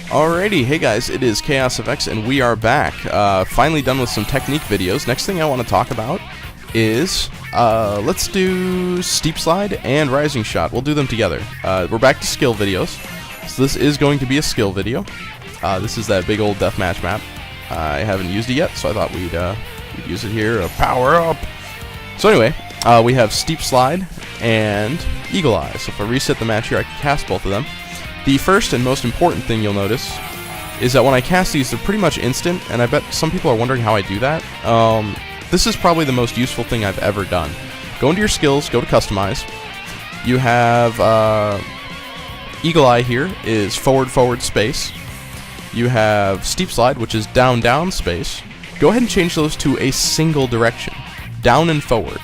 Alrighty, hey guys, it is Chaos of X, and we are back. Finally done with some technique videos. Next thing I want to talk about is, let's do Steep Slide and Rising Shot. We'll do them together. We're back to skill videos, so this is going to be a skill video. This is that big old deathmatch map. I haven't used it yet, so I thought we'd use it here to power up. So anyway, we have Steep Slide and Eagle Eye. So if I reset the match here, I can cast both of them. The first and most important thing you'll notice is that when I cast these, they're pretty much instant, and I bet some people are wondering how I do that. This is probably the most useful thing I've ever done. Go into your skills, go to Customize. You have Eagle Eye here is forward, forward, space. You have Steep Slide, which is down, down, space. Go ahead and change those to a single direction, down and forward.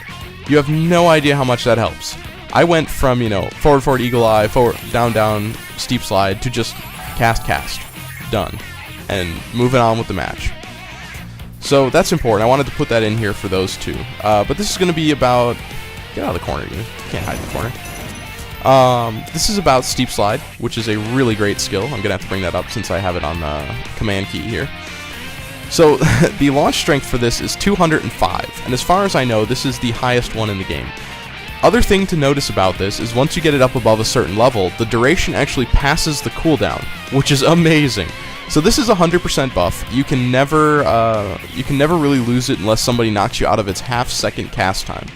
You have no idea how much that helps. I went from, forward, forward, Eagle Eye, forward, down, down, Steep Slide, to just cast, done, and moving on with the match. So that's important. I wanted to put that in here for those two. But this is going to be about... Get out of the corner, you can't hide in the corner. This is about Steep Slide, which is a really great skill. I'm going to have to bring that up since I have it on the command key here. So the launch strength for this is 205, and as far as I know, this is the highest one in the game. Other thing to notice about this is once you get it up above a certain level, the duration actually passes the cooldown, which is amazing. So this is 100% buff. You can never really lose it unless somebody knocks you out of its half-second cast time.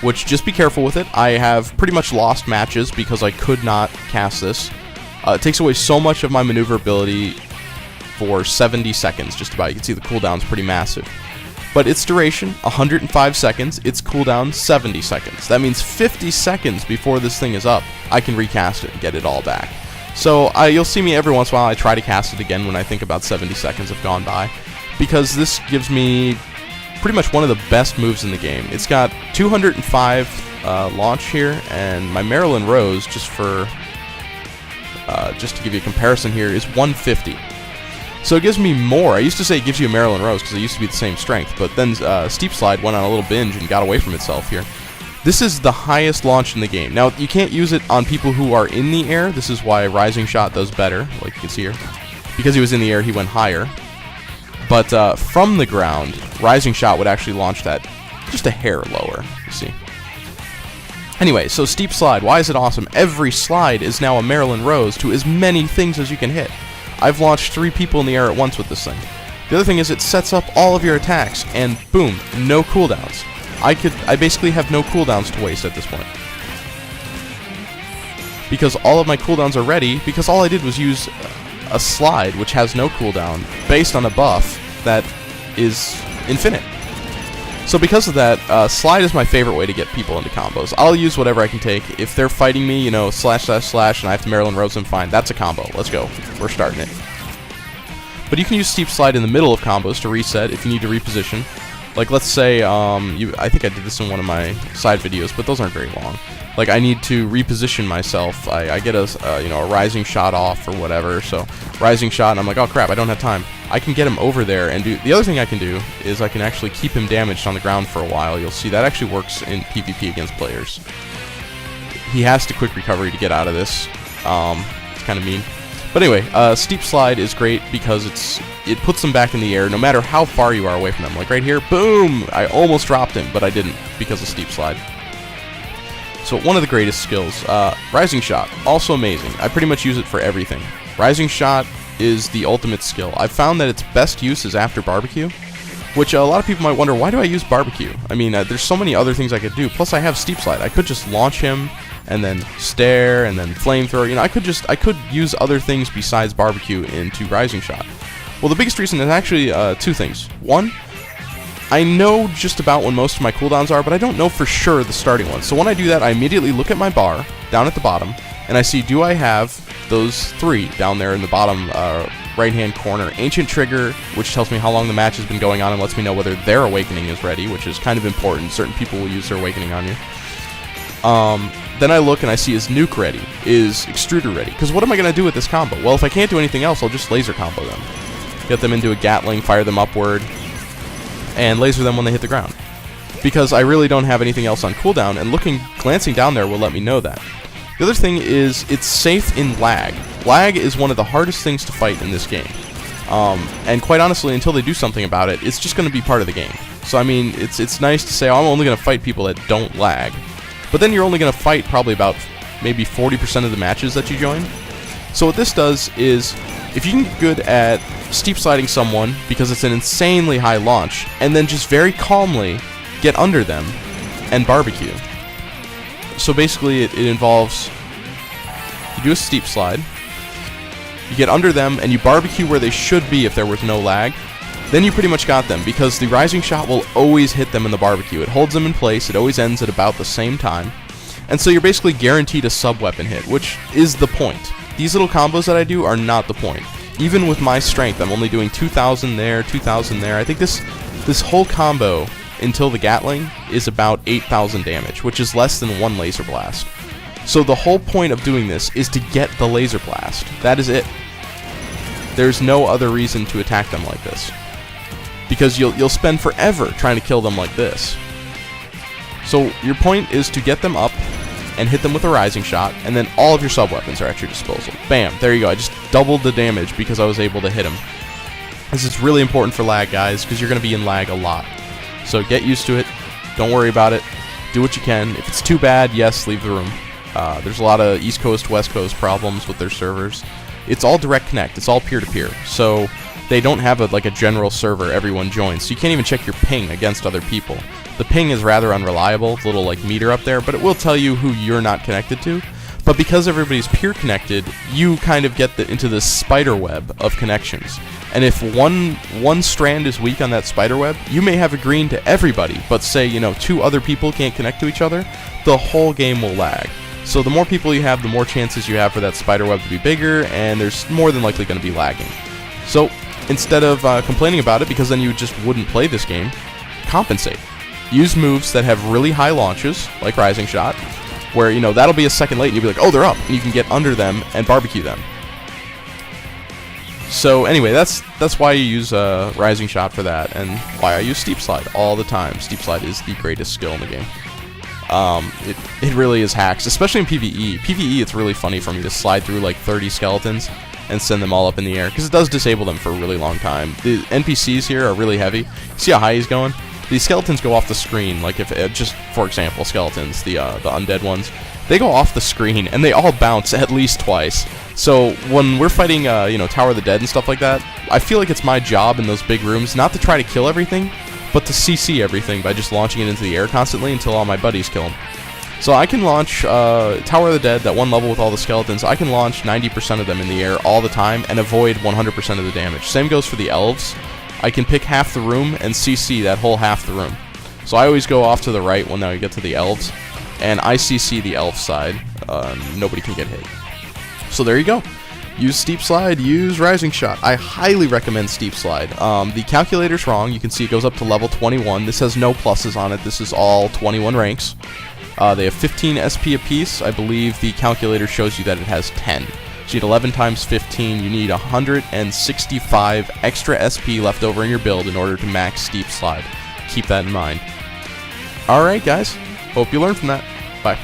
Which, just be careful with it. I have pretty much lost matches because I could not cast this. It takes away so much of my maneuverability for 70 seconds, just about. You can see the cooldown's pretty massive. But its duration, 105 seconds, its cooldown, 70 seconds. That means 50 seconds before this thing is up, I can recast it and get it all back. So you'll see me every once in a while, I try to cast it again when I think about 70 seconds have gone by, because this gives me pretty much one of the best moves in the game. It's got 205 launch here, and my Marilyn Rose, just to give you a comparison here, is 150. So it gives me more. I used to say it gives you a Marilyn Rose because it used to be the same strength, but then Steep Slide went on a little binge and got away from itself here. This is the highest launch in the game. Now, you can't use it on people who are in the air. This is why Rising Shot does better, like you can see here. Because he was in the air, he went higher. But from the ground, Rising Shot would actually launch that just a hair lower, you see. Anyway, so Steep Slide, why is it awesome? Every slide is now a Marilyn Rose to as many things as you can hit. I've launched 3 people in the air at once with this thing. The other thing is it sets up all of your attacks, and boom, no cooldowns. I basically have no cooldowns to waste at this point. Because all of my cooldowns are ready, because all I did was use a slide, which has no cooldown, based on a buff that is infinite. So because of that, slide is my favorite way to get people into combos. I'll use whatever I can take. If they're fighting me, slash, slash, slash, and I have to Marilyn Rose them, fine. That's a combo. Let's go. We're starting it. But you can use Steep Slide in the middle of combos to reset if you need to reposition. Like, let's say, I think I did this in one of my side videos, but those aren't very long. Like, I need to reposition myself. I get a Rising Shot off or whatever, so Rising Shot, and I'm like, oh crap, I don't have time. I can get him over there and do... The other thing I can do is I can actually keep him damaged on the ground for a while. You'll see that actually works in PvP against players. He has to quick recovery to get out of this. It's kind of mean. But anyway, Steep Slide is great because it puts them back in the air no matter how far you are away from them. Like right here, boom! I almost dropped him, but I didn't because of Steep Slide. So one of the greatest skills. Rising Shot, also amazing. I pretty much use it for everything. Rising Shot is the ultimate skill. I've found that its best use is after barbecue, which a lot of people might wonder, why do I use barbecue? I mean, there's so many other things I could do. Plus I have Steep Slide. I could just launch him and then stare and then flamethrower. I could use other things besides barbecue into Rising Shot. Well, the biggest reason is actually 2 things. One, I know just about when most of my cooldowns are, but I don't know for sure the starting ones. So when I do that, I immediately look at my bar down at the bottom, and I see, do I have those 3 down there in the bottom right-hand corner? Ancient Trigger, which tells me how long the match has been going on and lets me know whether their Awakening is ready, which is kind of important. Certain people will use their Awakening on you. Then I look and I see, is Nuke ready? Is Extruder ready? Because what am I going to do with this combo? Well, if I can't do anything else, I'll just laser combo them. Get them into a Gatling, fire them upward, and laser them when they hit the ground. Because I really don't have anything else on cooldown, and glancing down there will let me know that. The other thing is it's safe in lag. Lag is one of the hardest things to fight in this game. And quite honestly, until they do something about it, it's just going to be part of the game. So I mean, it's nice to say, oh, I'm only going to fight people that don't lag. But then you're only going to fight probably about maybe 40% of the matches that you join. So what this does is, if you can get good at steep sliding someone because it's an insanely high launch, and then just very calmly get under them and barbecue. So basically it involves, you do a steep slide, you get under them, and you barbecue where they should be if there was no lag. Then you pretty much got them, because the rising shot will always hit them in the barbecue. It holds them in place, it always ends at about the same time. And so you're basically guaranteed a sub-weapon hit, which is the point. These little combos that I do are not the point. Even with my strength, I'm only doing 2,000 there, 2,000 there. I think this whole combo, until the Gatling, is about 8,000 damage, which is less than one laser blast. So the whole point of doing this is to get the laser blast. That is it. There's no other reason to attack them like this, because you'll spend forever trying to kill them like this. So your point is to get them up and hit them with a rising shot, and then all of your sub-weapons are at your disposal. Bam, there you go. I just doubled the damage because I was able to hit him. This is really important for lag, guys, because you're going to be in lag a lot. So get used to it. Don't worry about it. Do what you can. If it's too bad, yes, leave the room. There's a lot of East Coast, West Coast problems with their servers. It's all direct connect. It's all peer-to-peer. So they don't have a general server everyone joins, so you can't even check your ping against other people. The ping is rather unreliable, the little meter up there, but it will tell you who you're not connected to. But because everybody's peer connected, you kind of get into this spider web of connections. And if one strand is weak on that spider web, you may have a green to everybody, but say, two other people can't connect to each other, the whole game will lag. So the more people you have, the more chances you have for that spider web to be bigger, and there's more than likely going to be lagging. So instead of complaining about it, because then you just wouldn't play this game, compensate. Use moves that have really high launches, like Rising Shot, where, that'll be a second late, and you'll be like, oh, they're up, and you can get under them and barbecue them. So anyway, that's why you use Rising Shot for that, and why I use Steep Slide all the time. Steep Slide is the greatest skill in the game. It really is hacks, especially in PvE. PvE, it's really funny for me to slide through 30 skeletons and send them all up in the air, because it does disable them for a really long time. The NPCs here are really heavy. See how high he's going? These skeletons go off the screen, if just for example, skeletons, the undead ones, they go off the screen and they all bounce at least twice. So when we're fighting, Tower of the Dead and stuff like that, I feel like it's my job in those big rooms not to try to kill everything, but to CC everything by just launching it into the air constantly until all my buddies kill them. So I can launch Tower of the Dead, that one level with all the skeletons, I can launch 90% of them in the air all the time and avoid 100% of the damage. Same goes for the elves. I can pick half the room and CC that whole half the room. So I always go off to the right when I get to the elves, and I CC the elf side. Nobody can get hit. So there you go. Use Steep Slide, use Rising Shot. I highly recommend Steep Slide. The calculator's wrong. You can see it goes up to level 21. This has no pluses on it. This is all 21 ranks. They have 15 SP apiece. I believe the calculator shows you that it has 10. So you need 11 times 15. You need 165 extra SP left over in your build in order to max Steep Slide. Keep that in mind. Alright guys, hope you learned from that. Bye.